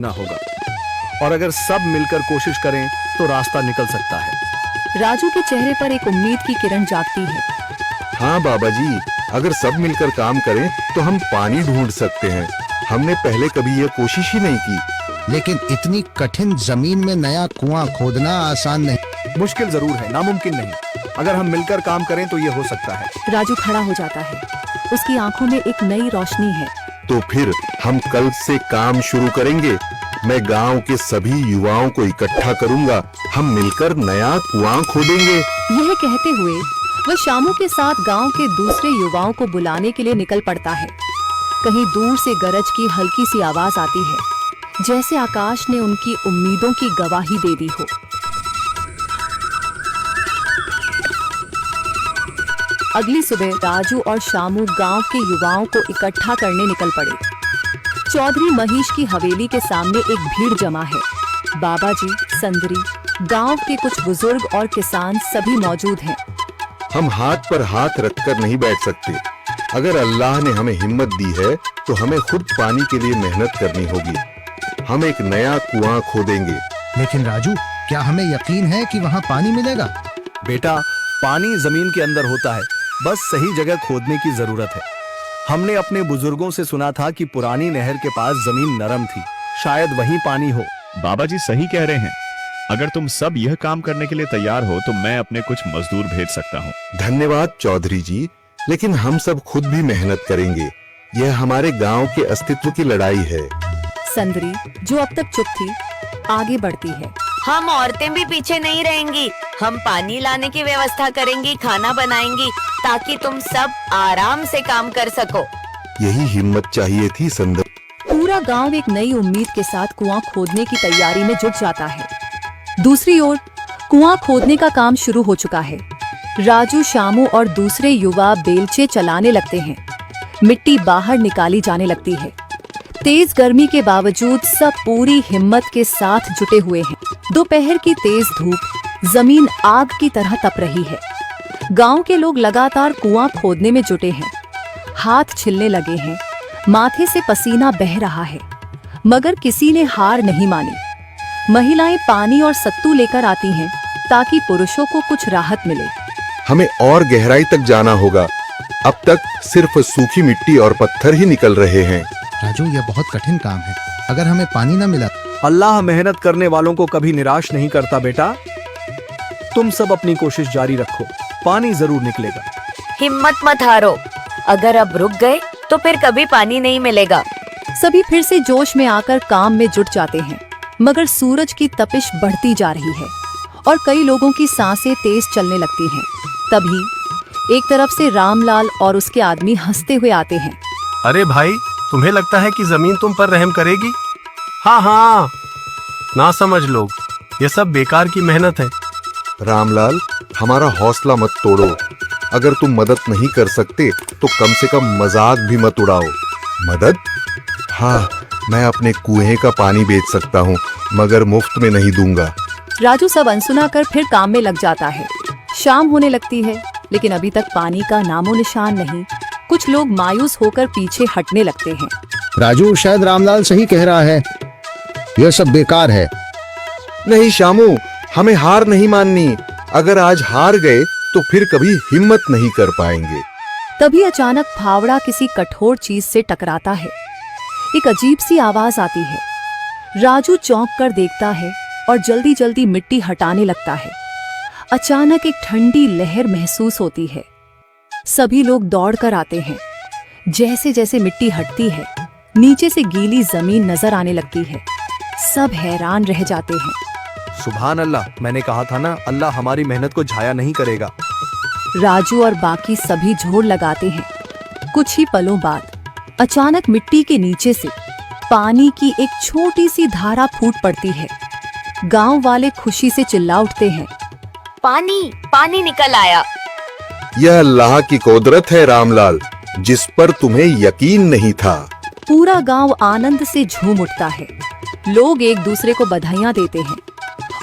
ना होगा, और अगर सब मिलकर कोशिश करें तो रास्ता निकल सकता है। राजू के चेहरे पर एक उम्मीद की किरण जागती है। हाँ बाबा जी, अगर सब मिलकर काम करें तो हम पानी ढूंढ सकते हैं। हमने पहले कभी यह कोशिश ही नहीं की। लेकिन इतनी कठिन जमीन में नया कुआं खोदना आसान नहीं। मुश्किल जरूर है, नामुमकिन नहीं। अगर हम मिलकर काम करें तो ये हो सकता है। राजू खड़ा हो जाता है। उसकी आंखों में एक नई रोशनी है। तो फिर हम कल से काम शुरू करेंगे। मैं गांव के सभी युवाओं को इकट्ठा करूंगा। हम मिलकर नया कुआं खोदेंगे। यह कहते हुए वह शामू के साथ गांव के दूसरे युवाओं को बुलाने के लिए निकल पड़ता है। कहीं दूर से गरज की हल्की सी आवाज आती है, जैसे आकाश ने उनकी उम्मीदों की गवाही दे दी हो। अगली सुबह राजू और शामू गांव के युवाओं को इकट्ठा करने निकल पड़े। चौधरी महेश की हवेली के सामने एक भीड़ जमा है। बाबा जी, संदरी, गांव के कुछ बुजुर्ग और किसान सभी मौजूद हैं। हम हाथ पर हाथ रखकर नहीं बैठ सकते। अगर अल्लाह ने हमें हिम्मत दी है तो हमें खुद पानी के लिए मेहनत करनी होगी। हम एक नया कुआं खोदेंगे। लेकिन राजू, क्या हमें यकीन है कि वहाँ पानी मिलेगा? बेटा, पानी जमीन के अंदर होता है, बस सही जगह खोदने की जरूरत है। हमने अपने बुजुर्गों से सुना था कि पुरानी नहर के पास जमीन नरम थी, शायद वहीं पानी हो। बाबा जी सही कह रहे हैं। अगर तुम सब यह काम करने के लिए तैयार हो तो मैं अपने कुछ मजदूर भेज सकता हूँ। धन्यवाद चौधरी जी, लेकिन हम सब खुद भी मेहनत करेंगे। यह हमारे गांव के अस्तित्व की लड़ाई है। संदरी, जो अब तक चुप थी, आगे बढ़ती है। हम औरतें भी पीछे नहीं रहेंगी। हम पानी लाने की व्यवस्था करेंगी, खाना बनाएंगी, ताकि तुम सब आराम से काम कर सको। यही हिम्मत चाहिए थी संदर। पूरा गांव एक नई उम्मीद के साथ कुआं खोदने की तैयारी में जुट जाता है। दूसरी ओर कुआं खोदने का काम शुरू हो चुका है। राजू, शामू और दूसरे युवा बेलचे चलाने लगते हैं। मिट्टी बाहर निकाली जाने लगती है। तेज गर्मी के बावजूद सब पूरी हिम्मत के साथ जुटे हुए हैं। दोपहर की तेज धूप जमीन आग की तरह तप रही है। गांव के लोग लगातार कुआं खोदने में जुटे हैं। हाथ छिलने लगे हैं, माथे से पसीना बह रहा है, मगर किसी ने हार नहीं मानी। महिलाएं पानी और सत्तू लेकर आती हैं ताकि पुरुषों को कुछ राहत मिले। हमें और गहराई तक जाना होगा। अब तक सिर्फ सूखी मिट्टी और पत्थर ही निकल रहे हैं। राजू, यह बहुत कठिन काम है। अगर हमें पानी न मिला? अल्लाह मेहनत करने वालों को कभी निराश नहीं करता बेटा। तुम सब अपनी कोशिश जारी रखो, पानी जरूर निकलेगा। हिम्मत मत हारो। अगर अब रुक गए तो फिर कभी पानी नहीं मिलेगा। सभी फिर से जोश में आकर काम में जुट जाते हैं, मगर सूरज की तपिश बढ़ती जा रही है और कई लोगों की सांसें तेज चलने लगती हैं। तभी एक तरफ से रामलाल और उसके आदमी हंसते हुए आते हैं। अरे भाई, तुम्हें लगता है कि जमीन तुम पर रहम करेगी? हाँ हाँ, ना समझ लोग, ये सब बेकार की मेहनत है। रामलाल, हमारा हौसला मत तोड़ो। अगर तुम मदद नहीं कर सकते तो कम से कम मजाक भी मत उड़ाओ। मदद? हाँ, मैं अपने कुएं का पानी बेच सकता हूँ, मगर मुफ्त में नहीं दूंगा। राजू सब अनसुना कर फिर काम में लग जाता है। शाम होने लगती है, लेकिन अभी तक पानी का नामो निशान नहीं। कुछ लोग मायूस होकर पीछे हटने लगते हैं। राजू, शायद रामलाल सही कह रहा है। यह सब बेकार है। नहीं शामू, हमें हार नहीं माननी। अगर आज हार गए तो फिर कभी हिम्मत नहीं कर पाएंगे। तभी अचानक फावड़ा किसी कठोर चीज से टकराता है। एक अजीब सी आवाज आती है। राजू चौंक कर देखता है और जल्दी जल्दी मिट्टी हटाने लगता है। अचानक एक ठंडी लहर महसूस होती है। सभी लोग दौड़ कर आते हैं। जैसे जैसे मिट्टी हटती है, नीचे से गीली जमीन नजर आने लगती है। सब हैरान रह जाते हैं। सुभान अल्लाह, मैंने कहा था ना, अल्लाह हमारी मेहनत को जाया नहीं करेगा। राजू और बाकी सभी जोर लगाते हैं। कुछ ही पलों बाद अचानक मिट्टी के नीचे से पानी की एक छोटी सी धारा फूट पड़ती है। गांव वाले खुशी से चिल्ला उठते हैं। पानी पानी निकल आया। यह अल्लाह की कुदरत है रामलाल, जिस पर तुम्हें यकीन नहीं था। पूरा गांव आनंद से झूम उठता है। लोग एक दूसरे को बधाइयां देते हैं।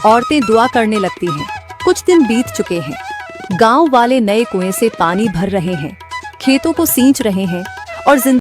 औरतें दुआ करने लगती हैं। कुछ दिन बीत चुके हैं। गांव वाले नए कुएं से पानी भर रहे हैं, खेतों को सींच रहे हैं और